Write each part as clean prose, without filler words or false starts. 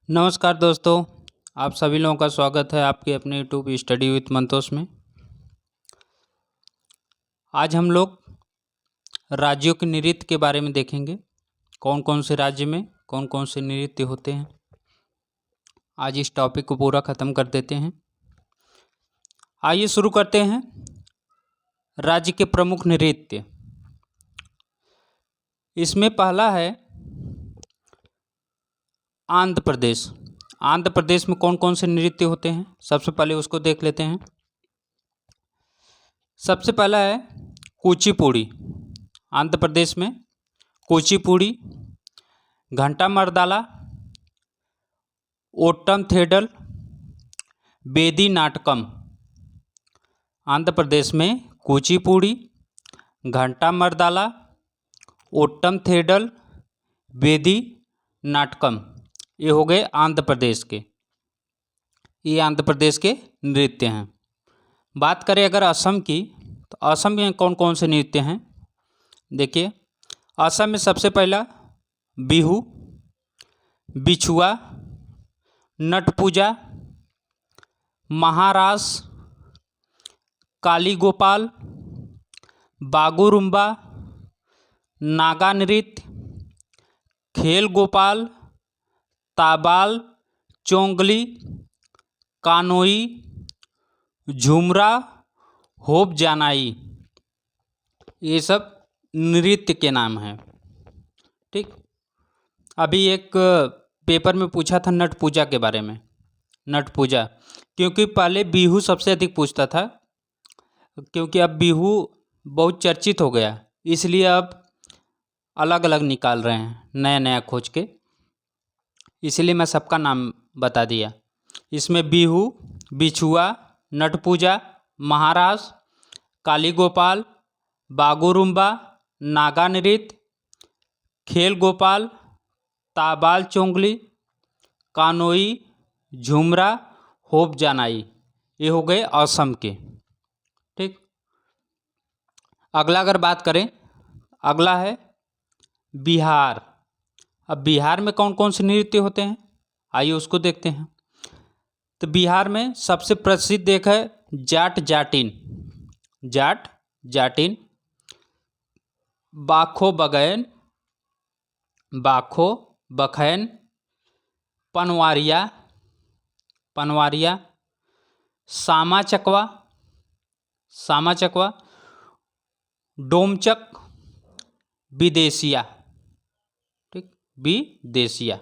नमस्कार दोस्तों, आप सभी लोगों का स्वागत है आपके अपने यूट्यूब स्टडी विथ मंतोष में। आज हम लोग राज्यों के नृत्य के बारे में देखेंगे। कौन कौन से राज्य में कौन कौन से नृत्य होते हैं। आज इस टॉपिक को पूरा ख़त्म कर देते हैं। आइए शुरू करते हैं। राज्य के प्रमुख नृत्य, इसमें पहला है आंध्र प्रदेश। आंध्र प्रदेश में कौन कौन से नृत्य होते हैं, सबसे पहले उसको देख लेते हैं। सबसे पहला है कुचिपुड़ी। आंध्र प्रदेश में कुचिपुड़ी, घंटा मर्दाला, ओट्टम थेडल, बेदी नाटकम। आंध्र प्रदेश में कुचिपुड़ी, घंटा मर्दाला, ओट्टम थेडल, बेदी नाटकम, ये हो गए आंध्र प्रदेश के। ये आंध्र प्रदेश के नृत्य हैं। बात करें अगर असम की, तो असम में कौन कौन से नृत्य हैं देखिए। असम में सबसे पहला बिहू, बिछुआ, नट पूजा, महारास, काली गोपाल, बागुरुम्बा, नागा नृत्य, खेल गोपाल, ताबाल चोंगली, कानोई, झुमरा, होप जानाई, ये सब नृत्य के नाम हैं। ठीक, अभी एक पेपर में पूछा था नट पूजा के बारे में। नट पूजा, क्योंकि पहले बिहू सबसे अधिक पूछता था, क्योंकि अब बिहू बहुत चर्चित हो गया, इसलिए अब अलग अलग निकाल रहे हैं नया नया खोज के, इसलिए मैं सबका नाम बता दिया। इसमें बिहू, बिछुआ, नट पूजा, महारास, काली गोपाल, बागुरुम्बा, नागा नृत्य, खेल गोपाल, ताबाल चोंगली, कानोई, झुमरा, होप जानाई, ये हो गए असम के। ठीक, अगला अगर बात करें, अगला है बिहार। अब बिहार में कौन कौन से नृत्य होते हैं, आइए उसको देखते हैं। तो बिहार में सबसे प्रसिद्ध एक है जाट जाटिन। जाट जाटिन, बाखो बगैन, बाखो बखैन, पनवारिया, पनवारिया, सामा चकवा, सामा चकवा, डोमचक, विदेशिया। ठीक, विदेशिया।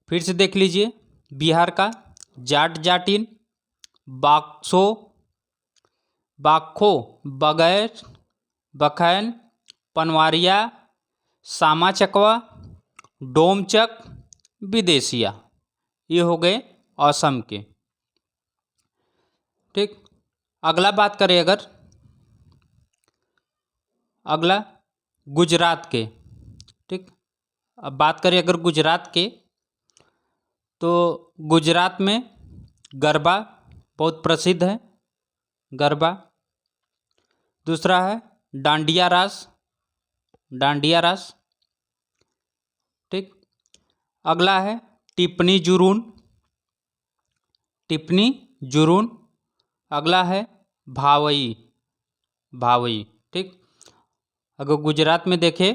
फिर से देख लीजिए बिहार का, जाट जाटिन, बाक्सो, बाखो बगैर, बखैन, पनवारिया, सामा चकवा, डोमचक, विदेशिया, ये हो गए असम के। ठीक, अगला बात करें अगर, अगला गुजरात के। ठीक, अब बात करें अगर गुजरात के, तो गुजरात में गरबा बहुत प्रसिद्ध है, गरबा। दूसरा है डांडिया रास, डांडिया रास। ठीक, अगला है टिप्पणी जुरून, टिप्पणी जुरून। अगला है भावई, भावई। ठीक, अगर गुजरात में देखें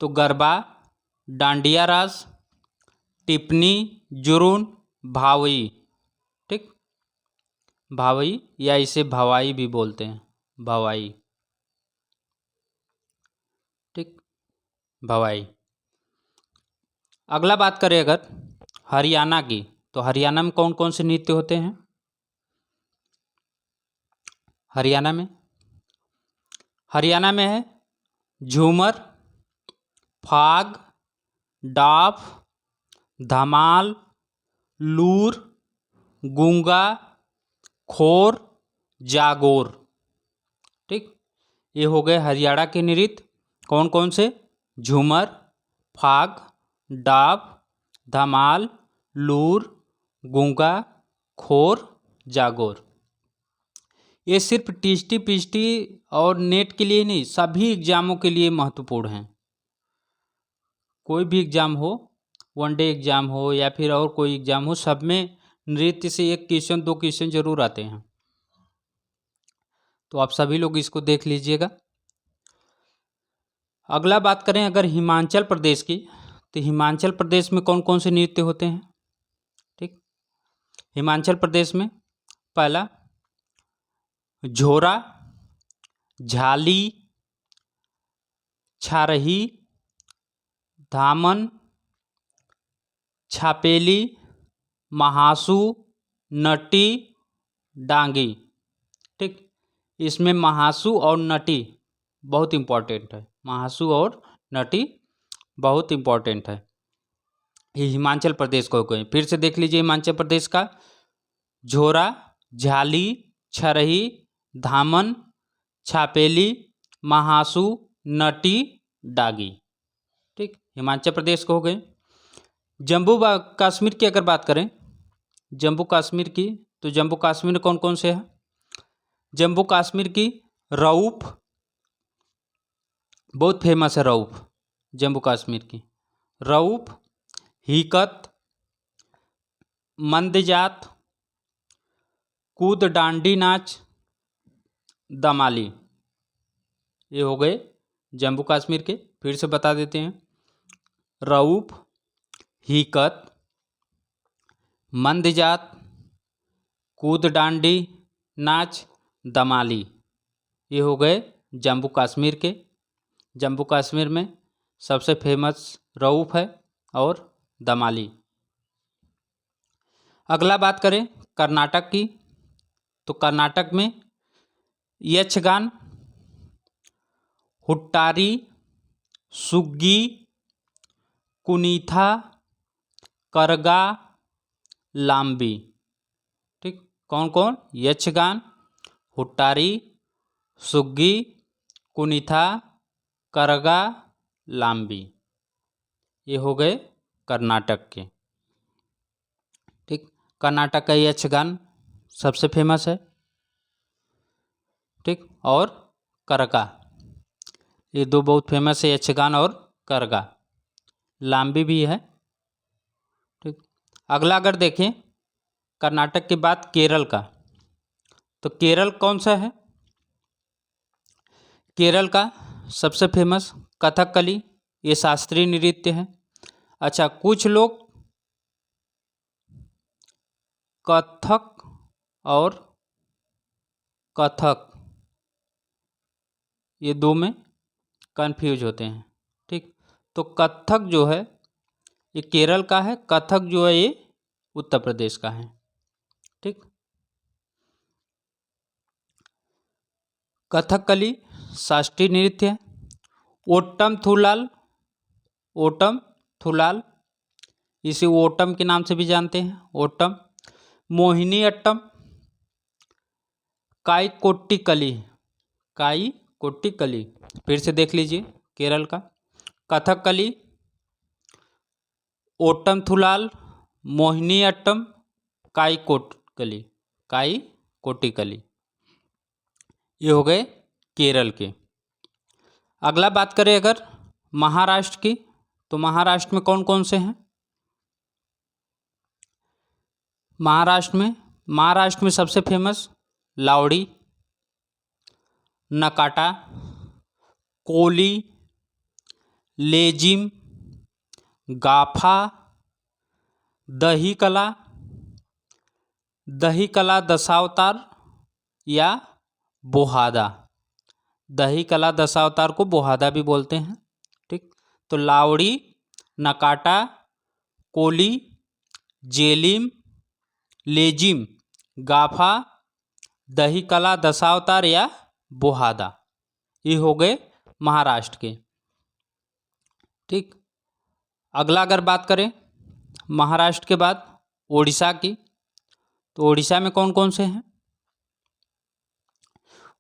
तो गरबा, डांडिया रास, टिप्पणी जुरून, भावई। ठीक, भावई या इसे भवाई भी बोलते हैं, भवाई। ठीक, भवाई। अगला बात करें अगर हरियाणा की, तो हरियाणा में कौन कौन से नृत्य होते हैं। हरियाणा में, हरियाणा में है झूमर, फाग, डाफ, धमाल, लूर, गूंगा, खोर, जागोर। ठीक, ये हो गए हरियाणा के नृत्य। कौन कौन से, झूमर, फाग, डाफ, धमाल, लूर, गूंगा, खोर, जागोर। ये सिर्फ टीएसटी पीएसटी और नेट के लिए नहीं, सभी एग्जामों के लिए महत्वपूर्ण हैं। कोई भी एग्जाम हो वनडे एग्जाम हो या फिर और कोई एग्जाम हो, सब में नृत्य से 1 क्वेश्चन 2 क्वेश्चन जरूर आते हैं। तो आप सभी लोग इसको देख लीजिएगा। अगला बात करें अगर हिमाचल प्रदेश की, तो हिमाचल प्रदेश में कौन कौन से नृत्य होते हैं। ठीक, हिमाचल प्रदेश में पहला झोरा, झाली, छारही, धामन, छापेली, महासू, नटी, डांगी। ठीक, इसमें महासू और नटी बहुत इम्पोर्टेंट है। महासू और नटी बहुत इम्पोर्टेंट है। ये हिमाचल प्रदेश को गए। फिर से देख लीजिए हिमाचल प्रदेश का झोरा, झाली, छरही, धामन, छापेली, महासू, नटी, डागी। ठीक, हिमाचल प्रदेश को हो गए। जम्मू कश्मीर की अगर बात करें, जम्मू कश्मीर की, तो जम्मू कश्मीर में कौन कौन से हैं। जम्मू कश्मीर की रऊफ बहुत फेमस है। रऊफ जम्मू कश्मीर की, रऊफ, हिकत, मंदजात, कूद डांडी नाच, दमाली। ये हो गए जम्मू कश्मीर के। फिर से बता देते हैं, रऊफ, हिकत, मंदजात, कूद डांडी नाच, दमाली। ये हो गए जम्मू कश्मीर के। जम्मू कश्मीर में सबसे फेमस रऊफ है और दमाली। अगला बात करें कर्नाटक की, तो कर्नाटक में यक्षगान, हुट्टारी, सुग्गी, कुनीथा, करगा, लाम्बी। ठीक, कौन कौन, यक्षगान, हुट्टारी, सुग्गी, कुनीथा, करगा, लाम्बी। ये हो गए कर्नाटक के। ठीक, कर्नाटक का यक्षगान सबसे फेमस है। ठीक, और करगा, ये दो बहुत फेमस है, यक्षगान और करगा। लाम्बी भी है। ठीक, अगला अगर देखें कर्नाटक के बाद केरल का, तो केरल कौन सा है। केरल का सबसे फेमस कथकली, ये शास्त्रीय नृत्य है। अच्छा, कुछ लोग कथक और कथक ये दो में कंफ्यूज होते हैं। ठीक, तो कथक जो है ये केरल का है, कथक जो है ये उत्तर प्रदेश का है। ठीक, कथकली शास्त्रीय नृत्य है। ओट्टम थुलाल, ओटम थुलाल, इसे ओटम के नाम से भी जानते हैं, ओटम। मोहिनी अट्टम, काई कोट्टी कली, काई कोट्टी कली। फिर से देख लीजिए केरल का कथकली, ओटम थुलाल, मोहिनी अट्टम, काई कोट्टकली, काई कोट्टिकली। ये हो गए केरल के। अगला बात करें अगर महाराष्ट्र की, तो महाराष्ट्र में कौन कौन से हैं। महाराष्ट्र में सबसे फेमस लावड़ी, नकाटा, कोली, लेजिम, गाफा, दही कला, दशावतार या बोहादा। दही कला दशावतार को बोहादा भी बोलते हैं। ठीक, तो लावड़ी, नकाटा, कोली, जेलिम, लेजिम, गाफा, दही कला दशावतार या बोहादा, ये हो गए महाराष्ट्र के। ठीक, अगला अगर बात करें महाराष्ट्र के बाद ओडिशा की, तो ओडिशा में कौन कौन से हैं।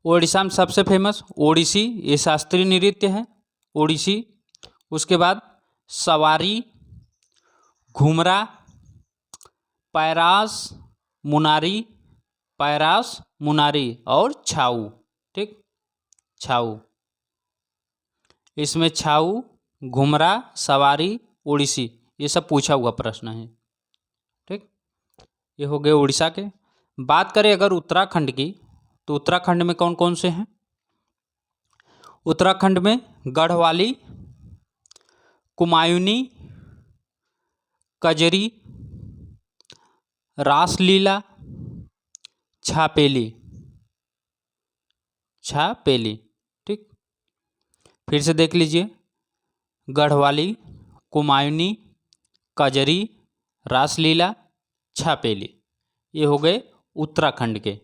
ओडिशा में सबसे फेमस ओडिसी, ये शास्त्रीय नृत्य है ओडिसी। उसके बाद सवारी, घुमरा, पैरास, मुनारी, पैरास, मुनारी और छाऊ। ठीक, छाऊ, इसमें छाऊ, घुमरा, सवारी, ओडिसी ये सब पूछा हुआ प्रश्न है। ठीक, ये हो गए उड़ीसा के। बात करें अगर उत्तराखंड की, तो उत्तराखंड में कौन कौन से हैं? उत्तराखंड में गढ़वाली, कुमायूनी, कजरी, रासलीला, छापेली। ठीक, फिर से देख लीजिए, गढ़वाली, कुमायूनी, कजरी, रासलीला, छापेली, ये हो गए उत्तराखंड के।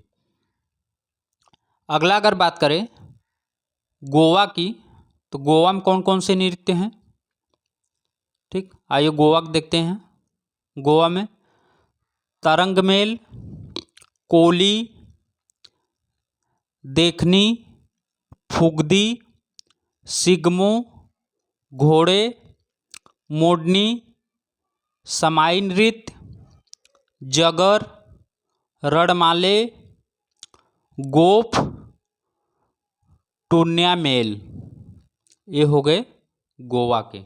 अगला अगर बात करें गोवा की, तो गोवा में कौन कौन से नृत्य हैं? ठीक, आइए गोवा को देखते हैं। गोवा में तरंगमेल, कोली, देखनी, फुगदी, सिगमो, घोड़े, मोडनी, समाई नृत्य, जगर, रणमाले, गोफ, टून्या मेल, ये हो गए गोवा के।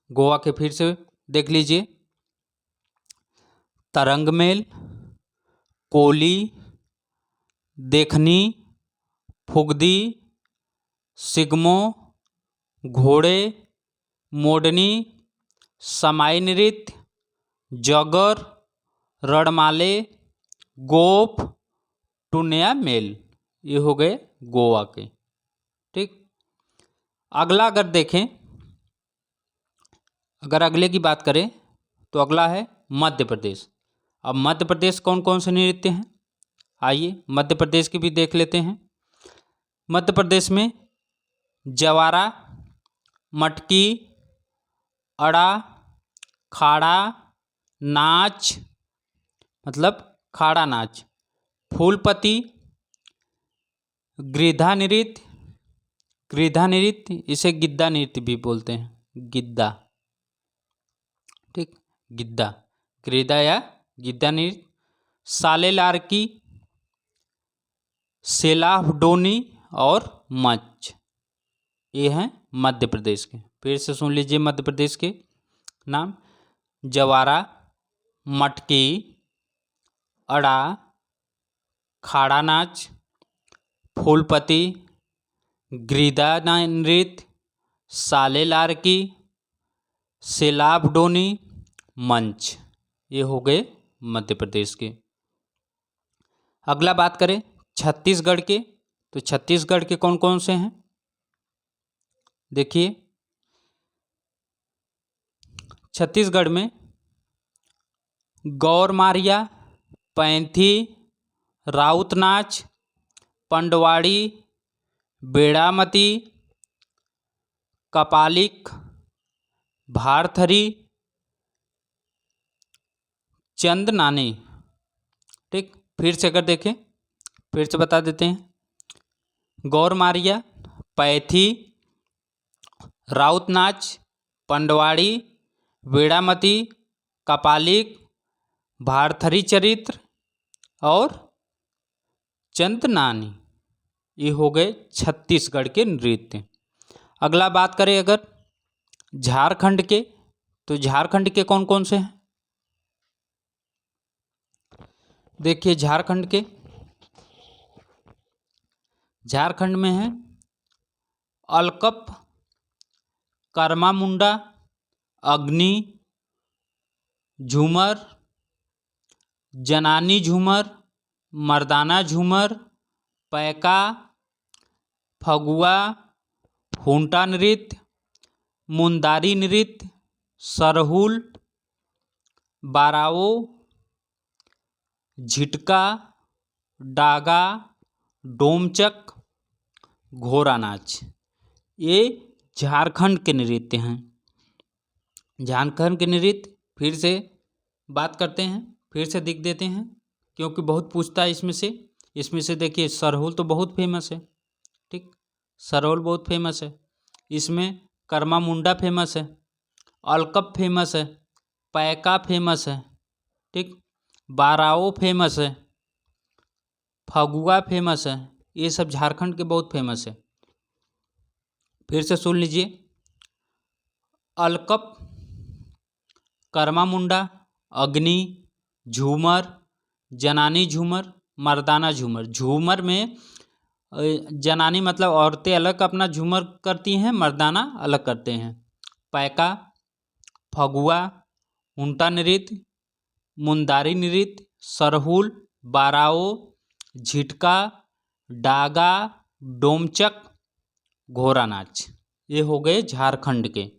गोवा के फिर से देख लीजिए, तरंगमेल, कोली, देखनी, फुगदी, सिगमो, घोड़े, मोडनी, समाई नृत्य, जगर, रणमाले, गोफ, टून्या मेल, ये हो गए गोवा के। ठीक, अगला अगर देखें, अगर अगले की बात करें तो अगला है मध्य प्रदेश। अब मध्य प्रदेश कौन कौन से नृत्य हैं, आइए मध्य प्रदेश की भी देख लेते हैं। मध्य प्रदेश में जवारा, मटकी, अड़ा, खाड़ा नाच, मतलब खाड़ा नाच, फूलपति, गिद्धा नृत्य, इसे गिद्दा नृत्य भी बोलते हैं, गिद्दा। ठीक, गिद्दा, गिद्धा या गिद्दा नृत्य, साले लारकी, सेलाहडोनी और मच, ये हैं मध्य प्रदेश के। फिर से सुन लीजिए मध्य प्रदेश के नाम, जवारा, मटकी, अड़ा, खाड़ा नाच, फूलपति, गिद्धा नृत्य, साले लारकी, सेलाबडोनी, मंच, ये हो गए मध्य प्रदेश के। अगला बात करें छत्तीसगढ़ के, तो छत्तीसगढ़ के कौन कौन से हैं, देखिए छत्तीसगढ़ में गौर मारिया, पैंथी, राउत नाच, पंडवाड़ी, बेड़ामती, कपालिक, भारथरी, चंदनानी। ठीक, फिर से अगर देखें, फिर से बता देते हैं, गौर मारिया, पैथी, राउत नाच, पंडवाड़ी, बेड़ामती, कपालिक, भारथरी चरित्र और चंदनानी, ये हो गए छत्तीसगढ़ के नृत्य। अगला बात करें अगर झारखंड के, तो झारखंड के कौन कौन से हैं, देखिए झारखंड में है अलकप, कर्मा मुंडा, अग्नि, झूमर, जनानी झूमर, मर्दाना झूमर, पैका, फगुआ, हुंटा नृत्य, मुंदारी नृत्य, सरहुल, बाराओ, झिटका, डागा, डोमचक, घोड़ा नाच, ये झारखंड के नृत्य हैं। झारखंड के नृत्य फिर से बात करते हैं, फिर से दिख देते हैं, क्योंकि बहुत पूछता है इसमें से देखिए सरहुल तो बहुत फेमस है। ठीक, सरहुल बहुत फेमस है, इसमें कर्मा मुंडा फेमस है, अलकप फेमस है, पैका फेमस है, ठीक, बाराओ फेमस है, फगुआ फेमस है, ये सब झारखंड के बहुत फेमस है। फिर से सुन लीजिए, अलकप कर्मा मुंडा, अग्नि, झूमर, जनानी झूमर, मर्दाना झूमर। झूमर में जनानी मतलब औरतें अलग अपना झूमर करती हैं, मर्दाना अलग करते हैं। पैका, फगुआ, उल्टा नृत्य, मुंदारी नृत्य, सरहुल, बाराओ, झिटका, डागा, डोमचक, घोड़ा नाच। ये हो गए झारखंड के।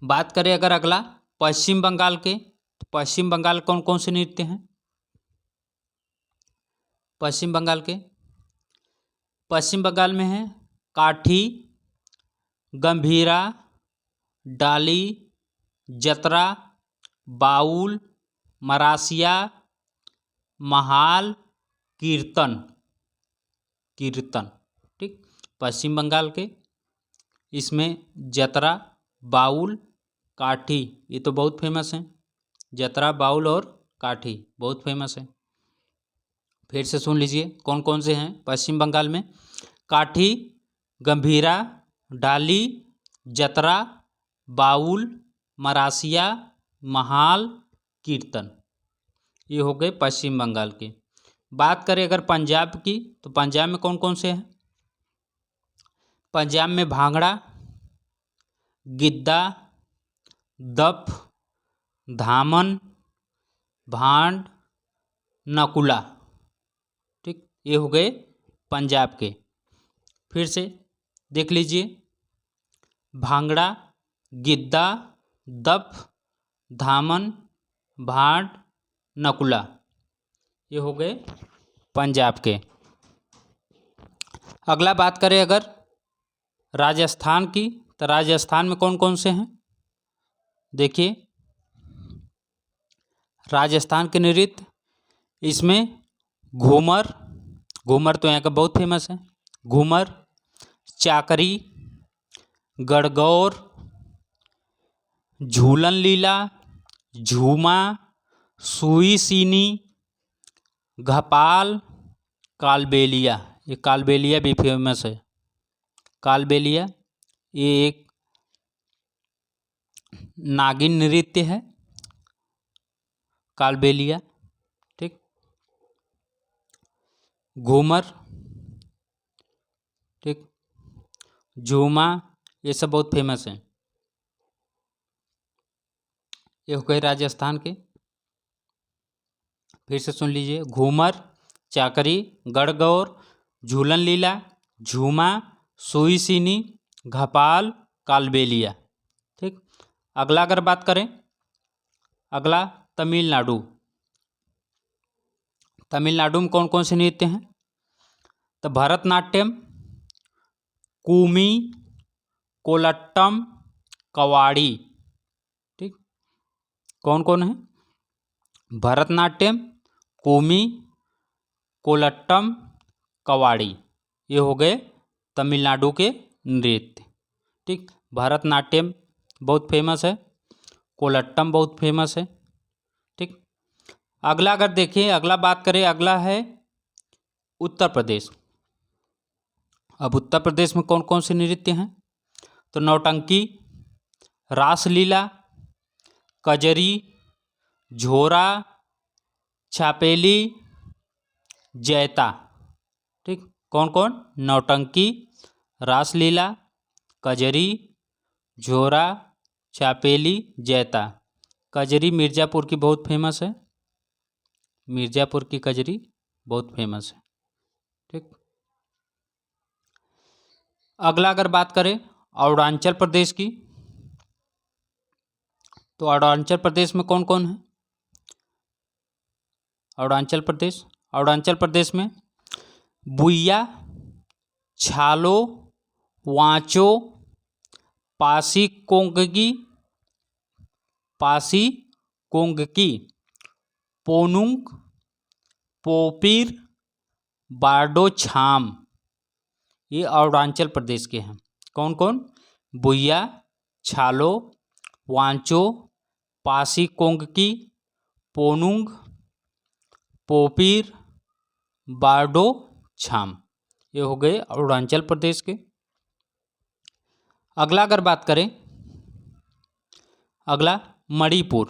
बात करें अगर अगला पश्चिम बंगाल के, तो पश्चिम बंगाल कौन कौन से नृत्य हैं? पश्चिम बंगाल के, पश्चिम बंगाल में है काठी, गंभीरा, डाली, जतरा, बाउल, मरासिया, महाल, कीर्तन। कीर्तन, ठीक। पश्चिम बंगाल के इसमें जतरा, बाउल, काठी, ये तो बहुत फेमस हैं। जतरा, बाउल और काठी बहुत फेमस है। फिर से सुन लीजिए कौन कौन से हैं पश्चिम बंगाल में। काठी, गंभीरा, डाली, जतरा, बाउल, मरासिया, महाल, कीर्तन। ये हो गए पश्चिम बंगाल के। बात करें अगर पंजाब की, तो पंजाब में कौन कौन से हैं? पंजाब में भांगड़ा, गिद्दा, दफ, धामन, भांड, नकुला, ठीक। ये हो गए पंजाब के। फिर से देख लीजिए, भांगड़ा, गिद्दा, दफ, धामन, भांड, नकुला, ये हो गए पंजाब के। अगला बात करें अगर राजस्थान की, तो राजस्थान में कौन कौन से हैं? देखिए, राजस्थान के नृत्य, इसमें घूमर, घूमर तो यहाँ का बहुत फेमस है। घूमर, चाकरी, गणगौर, झूलन लीला, झूमा, सुई सीनी, घपाल, कालबेलिया। ये कालबेलिया भी फेमस है। कालबेलिया ये एक नागिन नृत्य है, कालबेलिया, ठीक। घूमर, ठीक, झूमा, ये सब बहुत फेमस हैं। ये हो गए राजस्थान के। फिर से सुन लीजिए, घूमर, चाकरी, गणगौर, झूलन लीला, झूमा, सुई सीनी, घपाल, कालबेलिया, ठीक। अगला अगर बात करें, अगला तमिलनाडु। तमिलनाडु में कौन कौन से नृत्य हैं? तो भरतनाट्यम, कूमी, कोलट्टम, कवाड़ी, ठीक। कौन कौन है? भरतनाट्यम, कूमी, कोलट्टम, कवाड़ी, ये हो गए तमिलनाडु के नृत्य, ठीक। भरतनाट्यम बहुत फेमस है, कोलट्टम बहुत फेमस है, ठीक। अगला अगर देखिए, अगला बात करें, अगला है उत्तर प्रदेश। अब उत्तर प्रदेश में कौन कौन से नृत्य हैं? तो नौटंकी, रासलीला, कजरी, झोरा, छापेली, जैता, ठीक। कौन कौन? नौटंकी, रासलीला, कजरी, झोरा, छापेली, जैता। कजरी मिर्ज़ापुर की बहुत फेमस है। मिर्ज़ापुर की कजरी बहुत फेमस है, ठीक। अगला अगर बात करें अरुणाचल प्रदेश की, तो अरुणाचल प्रदेश में कौन कौन है? अरुणाचल प्रदेश में बुइया, छालो, वांचो, पासी कोंगकी, पोनुंग, पोपीर, बारडो छाम, ये अरुणाचल प्रदेश के हैं। कौन कौन? बुइया, छालो, वांचो, पासी कोंगकी, पोनुंग, पोपीर, बारडो छाम, ये हो गए अरुणाचल प्रदेश के। अगला अगर बात करें, अगला मणिपुर।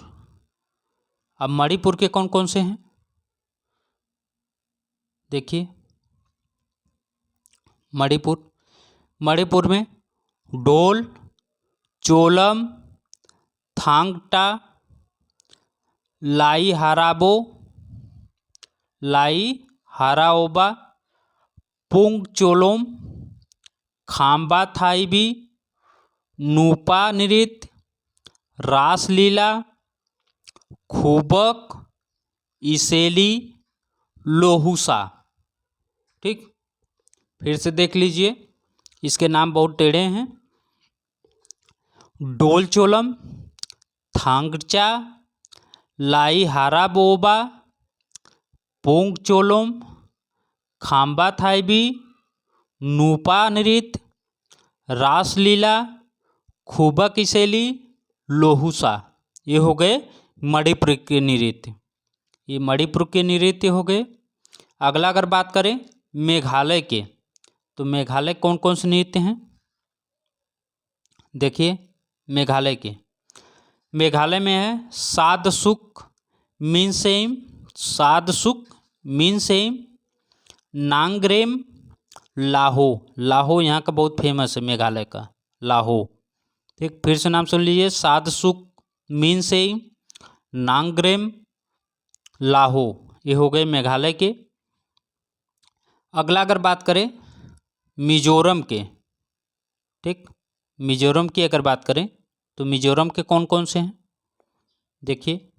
अब मणिपुर के कौन कौन से हैं देखिए। मणिपुर में डोल, चोलम, थांगटा, लाई हाराओबा, पुंगचोलोम, खाम्बा थाईबी, नूपा नृत्य, रासलीला, खूबक, इसेली, लोहुसा। ठीक, फिर से देख लीजिए, इसके नाम बहुत टेढ़े हैं। डोलचोलम, थांगचा, लाई हाराबोबा, पोंगचोलोम, खाम्बा थाईबी, नूपा नृत्य, रासलीला, खूबक इसेली, लोहुसा। ये हो गए मणिपुर के नृत्य। ये मणिपुर के नृत्य हो गए। अगला अगर बात करें मेघालय के, तो मेघालय कौन कौन से नृत्य हैं देखिए। मेघालय में है सादसुक मिनसेम, नांगरेम, लाहो यहाँ का बहुत फेमस है मेघालय का, लाहो। ठीक, फिर से नाम सुन लीजिए, सादसुक, मिनसेम, नांगरेम, लाहो। ये हो गए मेघालय के। अगला अगर बात करें मिजोरम के, ठीक, मिजोरम की अगर बात करें तो मिजोरम के कौन कौन से हैं देखिए।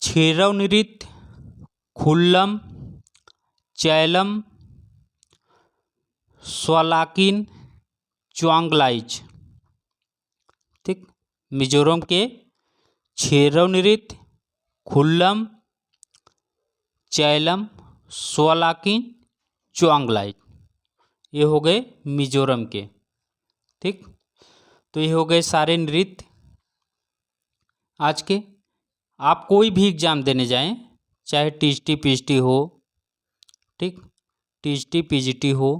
छेरव नृत्य, खुल्लम, चैलम, स्वालाकिन, च्वांगलाइज। ठीक, मिजोरम के छेरव नृत्य, खुल्लम, चैलम, स्वालाकिन, च्वांगलाइज, ये हो गए मिजोरम के। ठीक, तो ये हो गए सारे नृत्य आज के। आप कोई भी एग्ज़ाम देने जाएं, चाहे टीएसटी पीएसटी हो, ठीक, टीएसटी पीजीटी हो,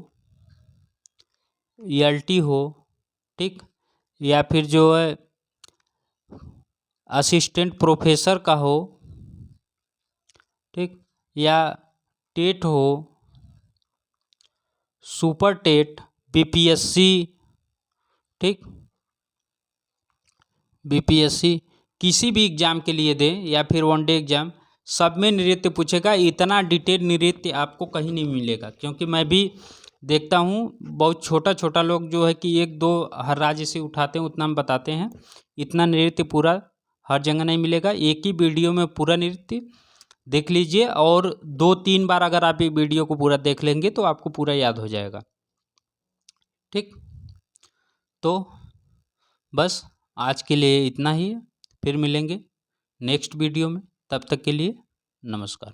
ईएलटी हो, ठीक, या फिर जो है असिस्टेंट प्रोफेसर का हो, ठीक, या टेट हो, सुपर टेट, बीपीएससी, ठीक, बीपीएससी किसी भी एग्ज़ाम के लिए दें या फिर वनडे एग्ज़ाम, सब में नृत्य पूछेगा। इतना डिटेल नृत्य आपको कहीं नहीं मिलेगा, क्योंकि मैं भी देखता हूँ बहुत छोटा छोटा लोग जो है कि एक दो हर राज्य से उठाते हैं, उतना हम बताते हैं। इतना नृत्य पूरा हर जगह नहीं मिलेगा। एक ही वीडियो में पूरा नृत्य देख लीजिए, और 2-3 बार अगर आप ये वीडियो को पूरा देख लेंगे तो आपको पूरा याद हो जाएगा। ठीक, तो बस आज के लिए इतना ही है। फिर मिलेंगे नेक्स्ट वीडियो में, तब तक के लिए नमस्कार।